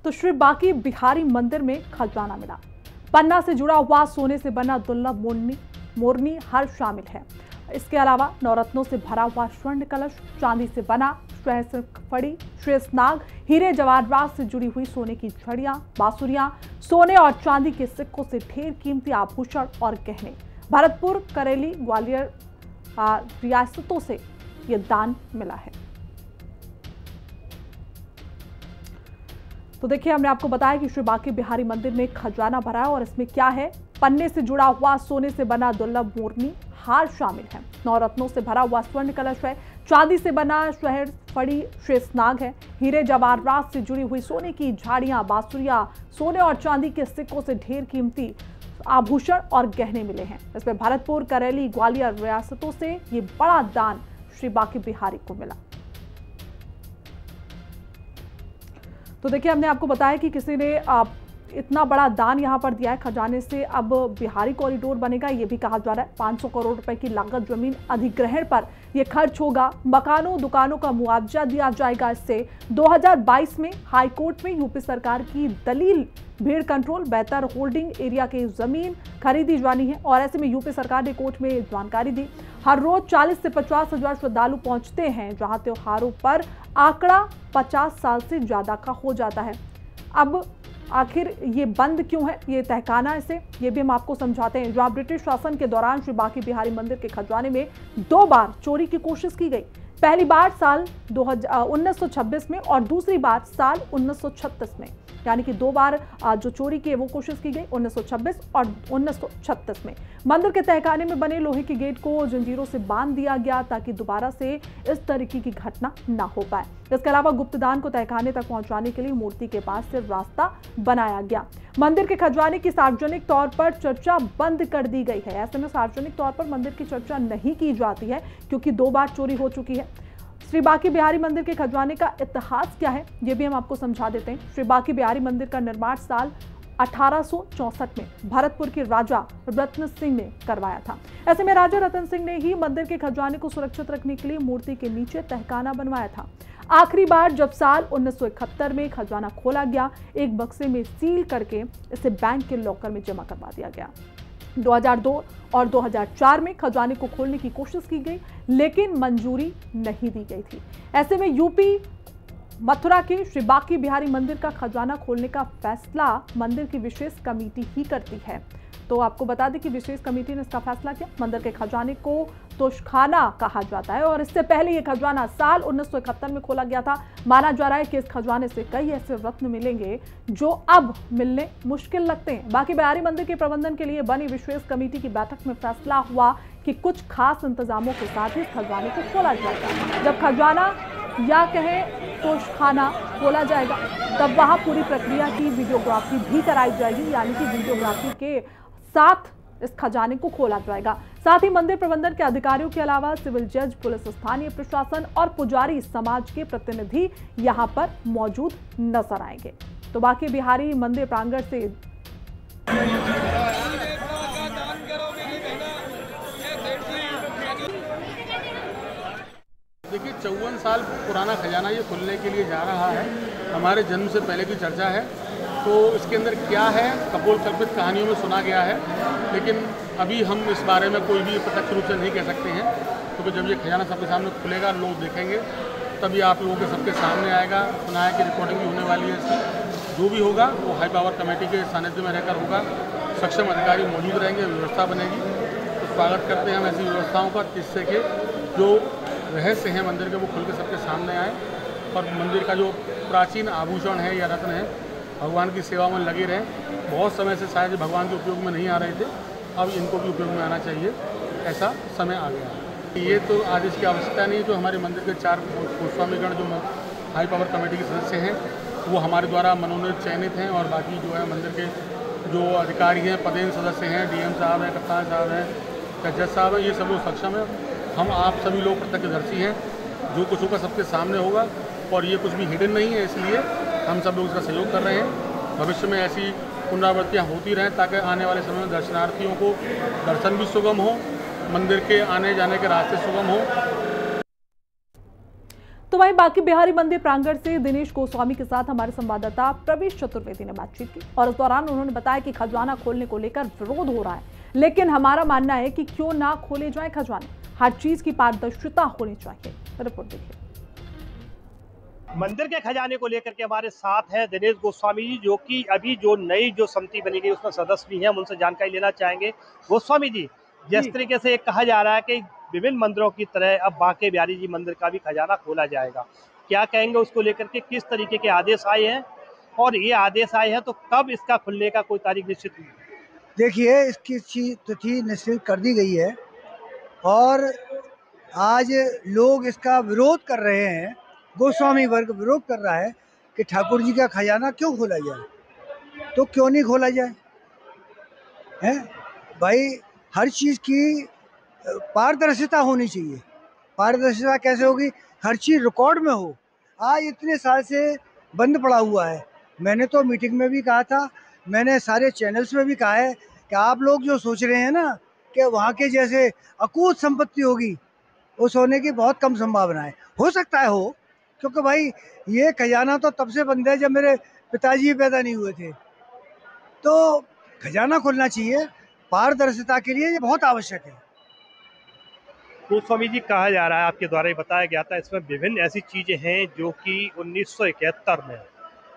तो श्री बांके बिहारी मंदिर में खजाना मिला। पन्ना से जुड़ा हुआ सोने से बना दुर्लभ मोरनी हार शामिल है। इसके अलावा नवरत्नों से भरा हुआ स्वर्ण कलश, चांदी से बना फड़ी, शेषनाग, हीरे जवाहरात से जुड़ी हुई सोने की छड़ियां, बांसुरियां, सोने और चांदी के सिक्कों से ढेर कीमती आभूषण और गहने भरतपुर, करेली, ग्वालियर रियासतों से ये दान मिला है। तो देखिए, हमने आपको बताया कि श्री बांके बिहारी मंदिर में खजाना भरा है और इसमें क्या है, पन्ने से जुड़ा हुआ सोने से बना दुर्लभ मोरनी हार शामिल है, नवरत्नों से भरा हुआ स्वर्ण कलश है, चांदी से बना शहर फड़ी शेषनाग है, हीरे जवाहरात से जुड़ी हुई सोने की झाड़ियां, बांसुरियां, सोने और चांदी के सिक्कों से ढेर कीमती आभूषण और गहने मिले हैं। इसमें भरतपुर, करेली, ग्वालियर रियासतों से ये बड़ा दान श्री बांके बिहारी को मिला। तो देखिए, हमने आपको बताया कि किसी ने इतना बड़ा दान यहां पर दिया है। खजाने से अब बिहारी कॉरिडोर बनेगा, यह भी कहा जा रहा है। 500 करोड़ रुपए की लागत जमीन अधिग्रहण पर यह खर्च होगा। मकानों, दुकानों का मुआवजा दिया जाएगा। इससे 2022 में हाईकोर्ट में यूपी सरकार की दलील भीड़ कंट्रोल बेहतर होल्डिंग एरिया की जमीन खरीदी जानी है और ऐसे में यूपी सरकार ने कोर्ट में जानकारी दी। हर रोज 40 से 50 हजार श्रद्धालु पहुंचते हैं, जहां त्योहारों पर आंकड़ा 50 साल से ज्यादा का हो जाता है। अब आखिर ये बंद क्यों है, ये तहखाना इसे, ये भी हम आपको समझाते हैं। जहां ब्रिटिश शासन के दौरान श्री बांके बिहारी मंदिर के खजाने में 2 बार चोरी की कोशिश की गई। पहली बार साल 1926 में और दूसरी बार साल 1936 में, यानी कि 2 बार जो चोरी की वो कोशिश की गई 1926 और 1936 में। मंदिर के तहखाने में बने लोहे के गेट को जंजीरों से बांध दिया गया ताकि दोबारा से इस तरीके की घटना ना हो पाए। इसके अलावा गुप्तदान को तहखाने तक पहुंचाने के लिए मूर्ति के पास से रास्ता बनाया गया। मंदिर के खजाने की सार्वजनिक तौर पर चर्चा बंद कर दी गई है। ऐसे में सार्वजनिक तौर पर मंदिर की चर्चा नहीं की जाती है क्योंकि 2 बार चोरी हो चुकी है। श्री बांके बिहारी मंदिर के खजाने का इतिहास क्या है, ये भी हम आपको समझा देते हैं। श्री बांके बिहारी मंदिर का निर्माण साल 1864 में भरतपुर के राजा रतन सिंह ने करवाया था। ऐसे में राजा रतन सिंह ने ही मंदिर के खजाने को सुरक्षित रखने के लिए मूर्ति के नीचे तहखाना बनवाया था। आखिरी बार जब साल 1971 में खजाना खोला गया, एक बक्से में सील करके इसे बैंक के लॉकर में जमा करवा दिया गया। 2002 और 2004 में खजाने को खोलने की कोशिश की गई, लेकिन मंजूरी नहीं दी गई थी। ऐसे में यूपी मथुरा के श्री बांके बिहारी मंदिर का खजाना खोलने का फैसला मंदिर की विशेष कमेटी ही करती है। तो आपको बता दें कि विशेष कमेटी ने इसका फैसला किया। मंदिर के खजाने को तोशखाना कहा जाता है और इससे पहले यह खजाना साल 1971 में खोला गया था। माना जा रहा है कि इस खजाने से कई ऐसे रत्न मिलेंगे जो अब मिलने मुश्किल लगते हैं। बांके बिहारी मंदिर के प्रबंधन के लिए बनी विशेष कमेटी की बैठक में फैसला हुआ कि कुछ खास इंतजामों के साथ ही खजाने को खोला जाएगा। जब खजाना या कहें तोशखाना खोला जाएगा, तब वहां पूरी प्रक्रिया की वीडियोग्राफी भी कराई जाएगी, यानी कि वीडियोग्राफी के साथ इस खजाने को खोला जाएगा। साथ ही मंदिर प्रबंधन के अधिकारियों के अलावा सिविल जज, पुलिस, स्थानीय प्रशासन और पुजारी समाज के प्रतिनिधि यहां पर मौजूद नजर आएंगे। तो बांके बिहारी मंदिर प्रांगण से देखिए, 54 साल पुराना खजाना ये खुलने के लिए जा रहा है। हमारे जन्म से पहले की चर्चा है, तो इसके अंदर क्या है कपोल कल्पित कहानियों में सुना गया है, लेकिन अभी हम इस बारे में कोई भी प्रत्यक्ष रूप से नहीं कह सकते हैं, क्योंकि जब ये खजाना सबके सामने खुलेगा, लोग देखेंगे, तभी आप लोगों के सबके सामने आएगा। सुना है कि रिकॉर्डिंग भी होने वाली है इसकी। जो भी होगा वो हाई पावर कमेटी के सानिध्य में रहकर होगा। सक्षम अधिकारी मौजूद रहेंगे, व्यवस्था बनेगी। तो स्वागत करते हैं हम ऐसी व्यवस्थाओं का, जिससे कि जो रहस्य हैं मंदिर के वो खुल के सबके सामने आए और मंदिर का जो प्राचीन आभूषण है या रत्न है भगवान की सेवा में लगे रहें। बहुत समय से शायद भगवान के उपयोग में नहीं आ रहे थे, अब इनको भी उपयोग में आना चाहिए, ऐसा समय आ गया है। ये तो आज इसकी आवश्यकता नहीं है। जो हमारे मंदिर के 4 गोस्वामीगण जो हाई पावर कमेटी के सदस्य हैं वो हमारे द्वारा मनोनीत चयनित हैं, और बाकी जो है मंदिर के जो अधिकारी हैं, पदेन सदस्य हैं, डीएम साहब हैं, कप्तान साहब हैं, जज साहब हैं, ये सब लोग सक्षम हैं। हम आप सभी लोग प्रत्यक्षदर्शी हैं। जो कुछ होगा सबके सामने होगा और ये कुछ भी हिडन नहीं है, इसलिए हम सब लोग इसका सहयोग कर रहे हैं। भविष्य में ऐसी पुनरावृत्तियाँ होती रहें ताकि आने वाले समय में दर्शनार्थियों को दर्शन भी सुगम हो, मंदिर के आने जाने के रास्ते सुगम हो। तो वहीं बांके बिहारी मंदिर प्रांगण से दिनेश गोस्वामी के साथ हमारे संवाददाता प्रवेश चतुर्वेदी ने बातचीत की और इस दौरान उन्होंने बताया कि खजाना खोलने को लेकर विरोध हो रहा है, लेकिन हमारा मानना है कि क्यों ना खोले जाए खजाने, हर चीज की पारदर्शिता होनी चाहिए। रिपोर्ट देखिए। मंदिर के खजाने को लेकर के हमारे साथ हैं दिनेश गोस्वामी जी, जो कि अभी जो नई समिति बनी गई उसमें सदस्य भी हैं। हम उनसे जानकारी लेना चाहेंगे। गोस्वामी जी, जिस तरीके से कहा जा रहा है कि विभिन्न मंदिरों की तरह अब बांके बिहारी जी मंदिर का भी खजाना खोला जाएगा, क्या कहेंगे उसको लेकर के? किस तरीके के आदेश आए हैं और ये आदेश आए हैं तो कब इसका खुलने का कोई तारीख निश्चित हुई? देखिए, इसकी तिथि निश्चित कर दी गई है और आज लोग इसका विरोध कर रहे हैं। गोस्वामी वर्ग विरोध कर रहा है कि ठाकुर जी का खजाना क्यों खोला जाए। तो क्यों नहीं खोला जाए, हैं भाई? हर चीज़ की पारदर्शिता होनी चाहिए। पारदर्शिता कैसे होगी? हर चीज़ रिकॉर्ड में हो। आज इतने साल से बंद पड़ा हुआ है। मैंने तो मीटिंग में भी कहा था, मैंने सारे चैनल्स में भी कहा है कि आप लोग जो सोच रहे हैं ना कि वहाँ के जैसे अकूत संपत्ति होगी, उस होने की बहुत कम संभावना है। हो सकता है हो, क्योंकि भाई ये खजाना तो तब से बंद है जब मेरे पिताजी पैदा नहीं हुए थे। तो खजाना खुलना चाहिए, पारदर्शिता के लिए ये बहुत आवश्यक है। गोस्वामी जी, कहा जा रहा है, आपके द्वारा ही बताया गया था, इसमें विभिन्न ऐसी चीजें हैं जो कि 1971 में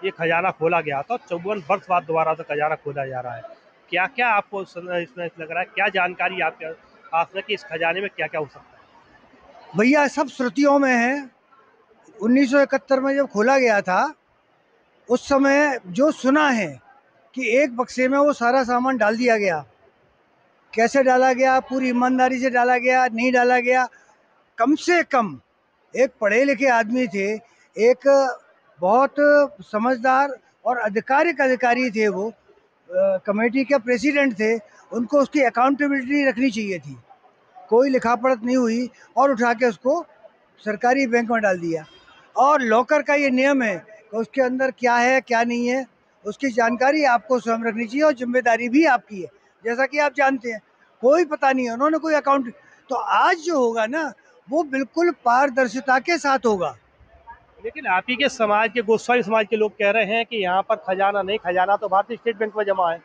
ये खजाना खोला गया था। 54 वर्ष बाद दोबारा से खजाना खोला जा रहा है। क्या क्या आपको इसमें लग रहा है, क्या जानकारी आपके पास है कि इस खजाने में क्या क्या हो सकता है? भैया, सब श्रुतियों में है। 1971 में जब खोला गया था, उस समय जो सुना है कि एक बक्से में वो सारा सामान डाल दिया गया। कैसे डाला गया, पूरी ईमानदारी से डाला गया, नहीं डाला गया। कम से कम एक पढ़े लिखे आदमी थे, एक बहुत समझदार और आधिकारिक अधिकारी थे, वो कमेटी के प्रेसिडेंट थे, उनको उसकी अकाउंटेबिलिटी रखनी चाहिए थी। कोई लिखा पढ़त नहीं हुई और उठा के उसको सरकारी बैंक में डाल दिया। और लॉकर का ये नियम है कि उसके अंदर क्या है क्या नहीं है, उसकी जानकारी आपको स्वयं रखनी चाहिए और जिम्मेदारी भी आपकी है। जैसा कि आप जानते हैं, कोई पता नहीं है, उन्होंने कोई अकाउंट। तो आज जो होगा ना, वो बिल्कुल पारदर्शिता के साथ होगा। लेकिन आप ही के समाज के, गोस्वामी समाज के लोग कह रहे हैं कि यहाँ पर खजाना नहीं, खजाना तो भारतीय स्टेट बैंक में जमा है।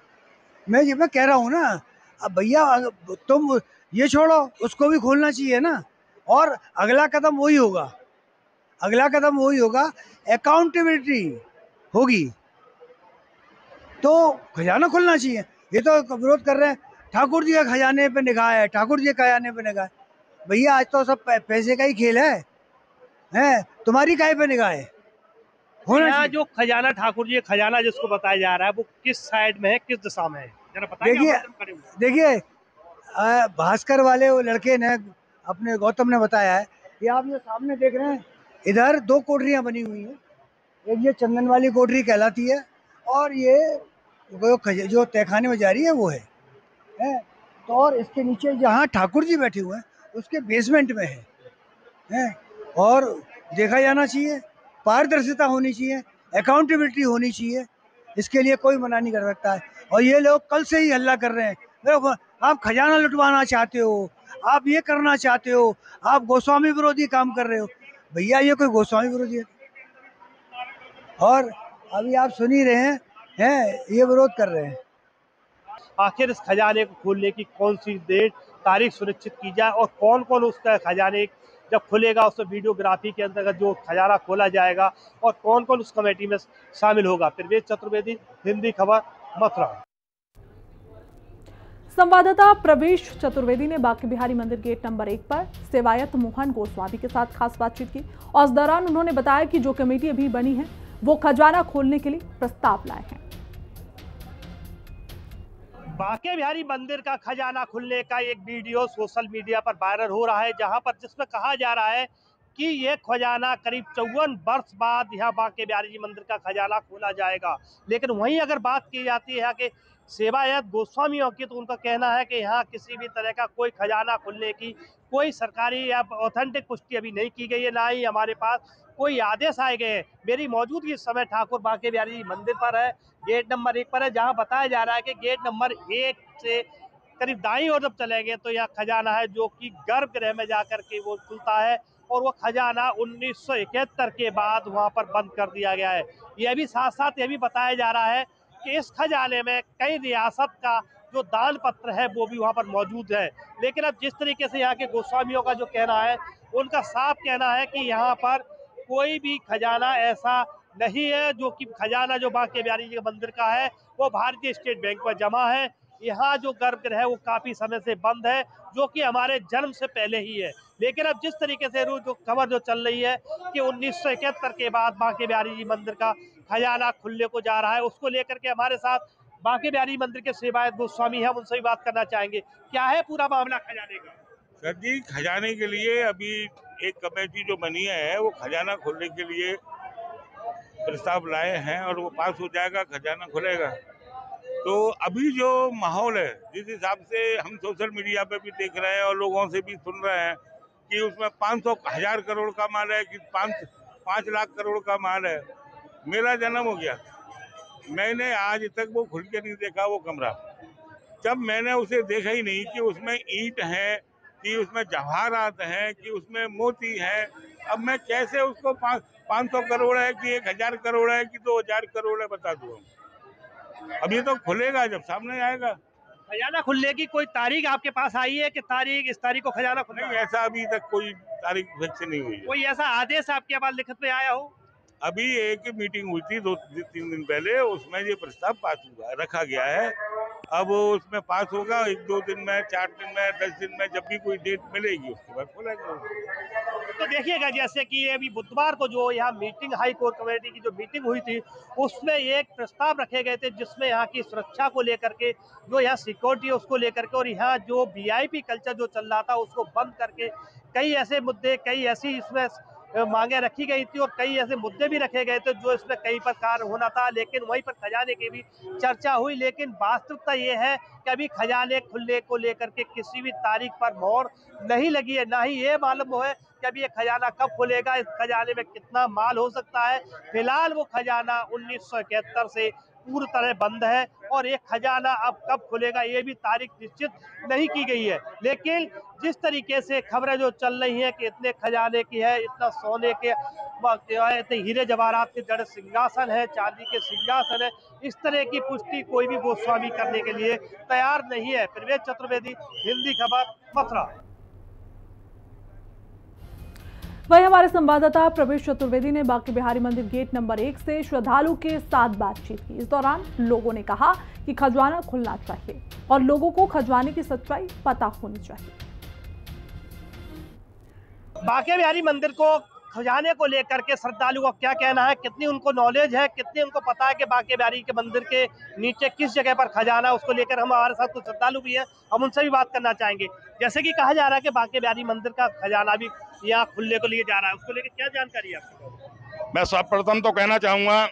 मैं कह रहा हूँ ना, अब भैया तुम ये छोड़ो, उसको भी खोलना चाहिए ना। और अगला कदम वही होगा, अकाउंटेबिलिटी होगी तो खजाना खुलना चाहिए। ये तो विरोध कर रहे हैं, ठाकुर जी के खजाने पे निगाह है, ठाकुर जी के खजाने पे निगाह है। भैया, आज तो सब पैसे का ही खेल है, तुम्हारी काहे पे निगाह है? होना यहाँ चाहिए। जो खजाना, ठाकुर जी खजाना जिसको बताया जा रहा है, वो किस साइड में है, किस दिशा में है, जरा बताइए। देखिए, भास्कर वाले वो लड़के ने, अपने गौतम ने बताया है। ये आप ये सामने देख रहे हैं, इधर 2 कोठरियाँ बनी हुई हैं। एक ये चंदन वाली कोठरी कहलाती है और ये जो तहखाने में जा रही है वो है। तो और इसके नीचे जहाँ ठाकुर जी बैठे हुए हैं, उसके बेसमेंट में है। और देखा जाना चाहिए, पारदर्शिता होनी चाहिए, अकाउंटेबिलिटी होनी चाहिए। इसके लिए कोई मना नहीं कर सकता है। और ये लोग कल से ही हल्ला कर रहे हैं, देखो, आप खजाना लुटवाना चाहते हो, आप ये करना चाहते हो, आप गोस्वामी विरोधी काम कर रहे हो। भैया, ये कोई गोस्वामी विरोधी है? और अभी आप सुन ही रहे हैं, ये विरोध कर रहे हैं। आखिर इस खजाने को खोलने की कौन सी डेट, तारीख सुनिश्चित की जाए और कौन कौन उसका खजाने जब खुलेगा, उस वीडियोग्राफी के अंतर्गत जो खजाना खोला जाएगा और कौन कौन उस कमेटी में शामिल होगा? प्रवेश चतुर्वेदी, हिंदी खबर, मथुरा। संवाददाता प्रवेश चतुर्वेदी ने बांके बिहारी मंदिर गेट नंबर 1 पर सेवायत मोहन गोस्वामी के साथ खास बातचीत की और इस दौरान उन्होंने बताया कि जो कमेटी अभी बनी है वो खजाना खोलने के लिए प्रस्ताव लाए हैं। बांके बिहारी मंदिर का खजाना खुलने का एक वीडियो सोशल मीडिया पर वायरल हो रहा है, जहां पर जिसमें कहा जा रहा है कि ये खजाना करीब 54 वर्ष बाद यहाँ बांके बिहारी जी मंदिर का खजाना खोला जाएगा। लेकिन वहीं अगर बात की जाती है कि सेवायत गोस्वामियों की, तो उनका कहना है कि यहाँ किसी भी तरह का कोई खजाना खुलने की कोई सरकारी या ऑथेंटिक पुष्टि अभी नहीं की गई है, ना ही हमारे पास कोई आदेश आए गए हैं। मेरी मौजूदगी इस समय ठाकुर बांके बिहारी जी मंदिर पर है, गेट नंबर 1 पर है, जहाँ बताया जा रहा है कि गेट नंबर 1 से करीब दाईं ओर जब चलेंगे तो यह खजाना है जो कि गर्भगृह में जाकर के वो खुलता है और वो खजाना 1971 के बाद वहाँ पर बंद कर दिया गया है। यह भी साथ साथ यह भी बताया जा रहा है कि इस खजाने में कई रियासत का जो दान पत्र है वो भी वहाँ पर मौजूद है। लेकिन अब जिस तरीके से यहाँ के गोस्वामियों का जो कहना है, उनका साफ कहना है कि यहाँ पर कोई भी खजाना ऐसा नहीं है जो कि खजाना जो बांके बिहारी जी के मंदिर का है वो भारतीय स्टेट बैंक में जमा है। यहाँ जो गर्भगृह है वो काफी समय से बंद है, जो कि हमारे जन्म से पहले ही है। लेकिन अब जिस तरीके से जो खबर जो चल रही है कि 1971 के बाद बांके बिहारी जी मंदिर का खजाना खुलने को जा रहा है, उसको लेकर के हमारे साथ बांके बिहारी मंदिर के सेवायत गोस्वामी है, उनसे भी बात करना चाहेंगे। क्या है पूरा मामला खजाने का? सर जी, खजाने के लिए अभी एक कमेटी जो बनी है वो खजाना खोलने के लिए प्रस्ताव लाए हैं और वो पास हो जाएगा, खजाना खुलेगा। तो अभी जो माहौल है, जिस हिसाब से हम सोशल मीडिया पे भी देख रहे हैं और लोगों से भी सुन रहे हैं कि उसमें 500,000 करोड़ का माल है कि 5 लाख करोड़ का माल है। मेरा जन्म हो गया, मैंने आज तक वो खुल के नहीं देखा वो कमरा। जब मैंने उसे देखा ही नहीं कि उसमें ईंट है, कि उसमें जवाहरात हैं, कि उसमें मोती है, अब मैं कैसे उसको 500 करोड़ है कि 1000 करोड़ है कि 2000 करोड़ है बता दूँ। अब ये तो खुलेगा जब सामने आएगा। खजाना खुलने की कोई तारीख आपके पास आई है कि इस तारीख को खजाना खुलना? नहीं, ऐसा अभी तक कोई तारीख फिक्स नहीं हुई है। कोई ऐसा आदेश आपके पास लिखित में आया हो? अभी एक मीटिंग हुई थी 2-3 दिन पहले, उसमें ये प्रस्ताव पास हुआ रखा गया है। अब उसमें पास होगा 1-2 दिन में, 4 दिन में, 10 दिन में, जब भी कोई डेट मिलेगी उसके बाद खोलेंगे। तो देखिएगा, जैसे कि अभी बुधवार को जो यहाँ मीटिंग हाई कोर्ट कमेटी की जो मीटिंग हुई थी, उसमें एक प्रस्ताव रखे गए थे जिसमें यहाँ की सुरक्षा को लेकर के, जो यहाँ सिक्योरिटी है उसको लेकर के, और यहाँ जो वीआईपी कल्चर जो चल रहा था उसको बंद करके कई ऐसे मुद्दे, कई ऐसी इसमें मांगे रखी गई थी और कई ऐसे मुद्दे भी रखे गए थे जो इसमें कई प्रकार होना था। लेकिन वहीं पर खजाने की भी चर्चा हुई। लेकिन वास्तविकता ये है कि अभी खजाने खुलने को लेकर के किसी भी तारीख पर मोहर नहीं लगी है, ना ही ये मालूम है कि अभी ये खजाना कब खुलेगा, इस खजाने में कितना माल हो सकता है। फिलहाल वो खजाना 1971 से पूरी तरह बंद है और ये खजाना अब कब खुलेगा ये भी तारीख निश्चित नहीं की गई है। लेकिन जिस तरीके से खबरें जो चल रही हैं कि इतने खजाने की है, इतना सोने के, इतने हीरे जवाहरात के जड़े सिंहासन है, चांदी के सिंहासन है, इस तरह की पुष्टि कोई भी गोस्वामी करने के लिए तैयार नहीं है। प्रवेश चतुर्वेदी, हिंदी खबर, मथुरा। वही हमारे संवाददाता प्रवेश चतुर्वेदी ने बांके बिहारी मंदिर गेट नंबर 1 से श्रद्धालु के साथ बातचीत की। इस दौरान लोगों ने कहा कि खजाना खुलना चाहिए और लोगों को खजाने की सच्चाई पता होनी चाहिए। बांके बिहारी मंदिर को खजाने को लेकर के श्रद्धालुओं का क्या कहना है, कितनी उनको नॉलेज है, कितनी उनको पता है कि बांके बिहारी के मंदिर के नीचे किस जगह पर खजाना है, उसको लेकर हम हमारे साथ कुछ श्रद्धालु भी हैं, हम उनसे भी बात करना चाहेंगे। जैसे कि कहा जा रहा है कि बांके बिहारी मंदिर का खजाना भी यहाँ खुलने को लिए जा रहा है, उसको लेकर क्या जानकारी है आपको? मैं सर्वप्रथम तो कहना चाहूँगा,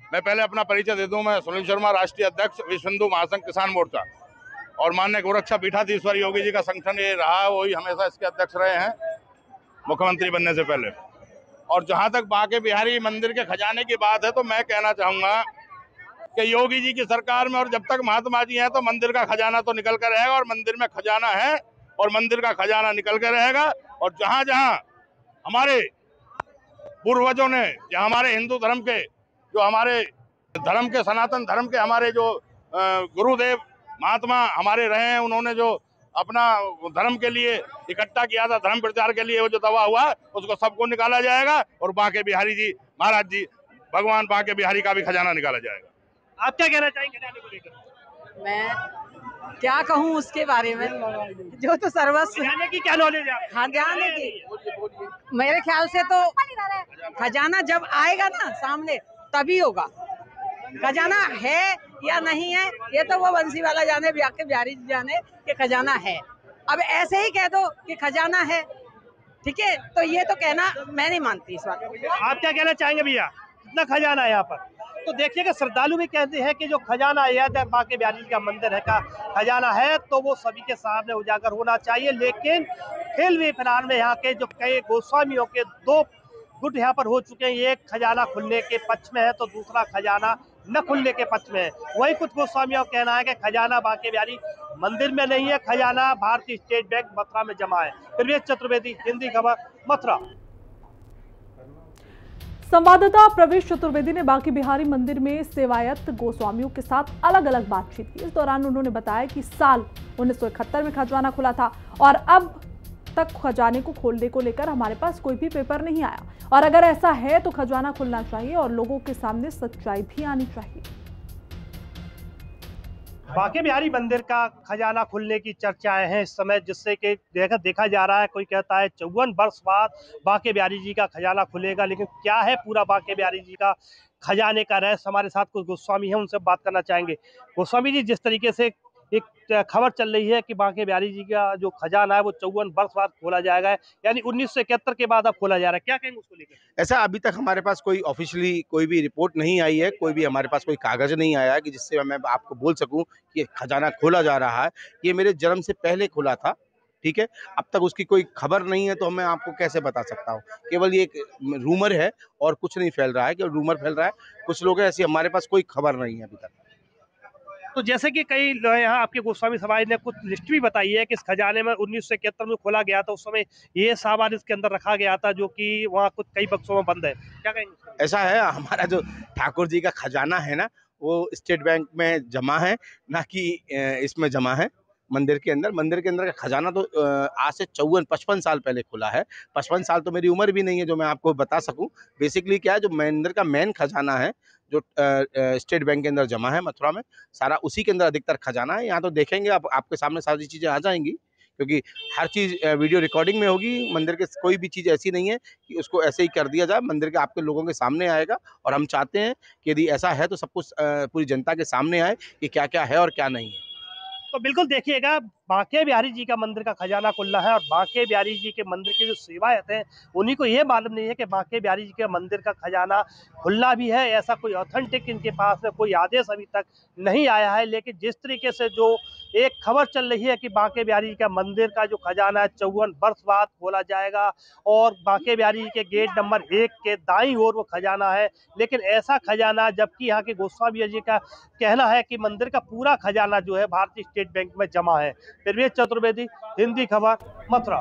मैं पहले अपना परिचय दे दूँ। मैं सुनील शर्मा, राष्ट्रीय अध्यक्ष विश्व हिंदू महासंघ किसान मोर्चा, और माननीय गोरक्षा पीठाधीश्वर योगी जी का संगठन ये रहा, वही हमेशा इसके अध्यक्ष रहे हैं मुख्यमंत्री बनने से पहले। और जहाँ तक बांके बिहारी मंदिर के खजाने की बात है तो मैं कहना चाहूँगा कि योगी जी की सरकार में और जब तक महात्मा जी हैं तो मंदिर का खजाना तो निकल कर रहेगा, और मंदिर में खजाना है और मंदिर का खजाना निकल कर रहेगा। और जहाँ जहाँ हमारे पूर्वजों ने, या हमारे हिंदू धर्म के, जो हमारे धर्म के, सनातन धर्म के हमारे जो गुरुदेव महात्मा हमारे रहे हैं, उन्होंने जो अपना धर्म के लिए इकट्ठा किया था, धर्म प्रचार के लिए, वो जो दवा हुआ उसको सबको निकाला जाएगा और बांके बिहारी जी महाराज जी, भगवान बांके बिहारी का भी खजाना निकाला जाएगा। आप क्या कहना चाहेंगे खजाने को लेकर? मैं क्या कहूँ उसके बारे में, जो तो सर्वस्व। खजाने की क्या नॉलेज है? खजाने की मेरे ख्याल से तो खजाना जब आएगा ना सामने तभी होगा। खजाना है या नहीं है ये तो वो बंसी वाला जाने, बांके बिहारी जी जाने कि खजाना है। अब ऐसे ही कह दो कि खजाना है, ठीक है, तो ये तो कहना मैं नहीं मानती इस बात। आप क्या कहना चाहेंगे भैया, कितना खजाना है यहाँ पर? तो देखिएगा, श्रद्धालु भी कहते हैं कि जो खजाना है बांके बिहारी जी का मंदिर है का खजाना है तो वो सभी के सामने उजागर होना चाहिए। लेकिन फिर भी फिलहाल में यहाँ के जो कई गोस्वामियों के 2 गुट यहाँ पर हो चुके हैं, एक खजाना खुलने के पक्ष में है तो दूसरा खजाना न खुलने के पक्ष में है। वही कुछ गोस्वामियों का कहना है कि खजाना बांके बिहारी मंदिर में नहीं है, खजाना भारतीय स्टेट बैंक मथुरा में जमा है। प्रवेश चतुर्वेदी, हिंदी खबर, मथुरा। संवाददाता प्रवेश चतुर्वेदी ने बांके बिहारी मंदिर में सेवायत गोस्वामियों के साथ अलग अलग बातचीत की। इस दौरान उन्होंने बताया कि साल 1971 में खजाना खुला था और अब तक खजाने को खोलने को लेकर हमारे पास कोई भी पेपर नहीं आया, और अगर ऐसा है तो खजाना खुलना चाहिए और लोगों के सामने सच्चाई भी आनी चाहिए। बांके बिहारी मंदिर का खजाना खुलने की चर्चाएं हैं इस समय, जिससे कि देखा जा रहा है। कोई कहता है 54 वर्ष बाद बांके बिहारी जी का खजाना खुलेगा, लेकिन क्या है पूरा बांके बिहारी जी का खजाने का रहस्य? हमारे साथ कुछ गोस्वामी हैं, उनसे बात करना चाहेंगे। गोस्वामी जी, जिस तरीके से एक खबर चल रही है कि बांके बिहारी जी का जो खजाना है वो 54 वर्ष बाद खोला जाएगा, यानी 1971 के बाद अब खोला जा रहा है, क्या कहेंगे उसको लेकर? ऐसा अभी तक हमारे पास कोई ऑफिशियली कोई भी रिपोर्ट नहीं आई है, कोई भी हमारे पास कोई कागज नहीं आया है कि जिससे मैं आपको बोल सकूं कि खजाना खोला जा रहा है। ये मेरे जन्म से पहले खुला था, ठीक है। अब तक उसकी कोई खबर नहीं है, तो मैं आपको कैसे बता सकता हूँ। केवल ये एक रूमर है और कुछ नहीं फैल रहा है, केवल रूमर फैल रहा है। कुछ लोग ऐसी, हमारे पास कोई खबर नहीं है अभी तक। तो जैसे कि कई यहाँ आपके गोस्वामी समाज ने कुछ लिस्ट भी बताई है कि इस खजाने में 1971 में खोला गया था, उस समय ये सामान इसके अंदर रखा गया था जो कि वहाँ कुछ कई बक्सों में बंद है, क्या कहेंगे? ऐसा है, हमारा जो ठाकुर जी का खजाना है ना, वो स्टेट बैंक में जमा है, ना कि इसमें जमा है मंदिर के अंदर। मंदिर के अंदर का खजाना तो आज से 55 साल पहले खुला है। 55 साल तो मेरी उम्र भी नहीं है जो मैं आपको बता सकूं। बेसिकली क्या है, जो मंदिर का मेन खजाना है जो स्टेट बैंक के अंदर जमा है मथुरा में, सारा उसी के अंदर अधिकतर खजाना है। यहाँ तो देखेंगे आपके सामने सारी चीज़ें आ जाएंगी, क्योंकि हर चीज़ वीडियो रिकॉर्डिंग में होगी। मंदिर के कोई भी चीज़ ऐसी नहीं है कि उसको ऐसे ही कर दिया जाए। मंदिर के आपके लोगों के सामने आएगा, और हम चाहते हैं कि यदि ऐसा है तो सब कुछ पूरी जनता के सामने आए कि क्या क्या है और क्या नहीं है। तो बिल्कुल देखिएगा, बांके बिहारी जी का मंदिर का खजाना खुला है और बांके बिहारी जी के मंदिर की जो सेवायत है उन्हीं को ये मालूम नहीं है कि बांके बिहारी जी के मंदिर का खजाना खुला भी है। ऐसा कोई ऑथेंटिक इनके पास में कोई आदेश अभी तक नहीं आया है। लेकिन जिस तरीके से जो एक खबर चल रही है कि बांके बिहारी जी का मंदिर का जो खजाना है 54 वर्ष बाद खोला जाएगा और बांके बिहारी जी के गेट नंबर 1 के दाईं ओर वो खजाना है, लेकिन ऐसा खजाना, जबकि यहाँ के गोस्वामी जी का कहना है कि मंदिर का पूरा खजाना जो है भारतीय स्टेट बैंक में जमा है। प्रवेश चतुर्वेदी, हिंदी खबर, मथुरा।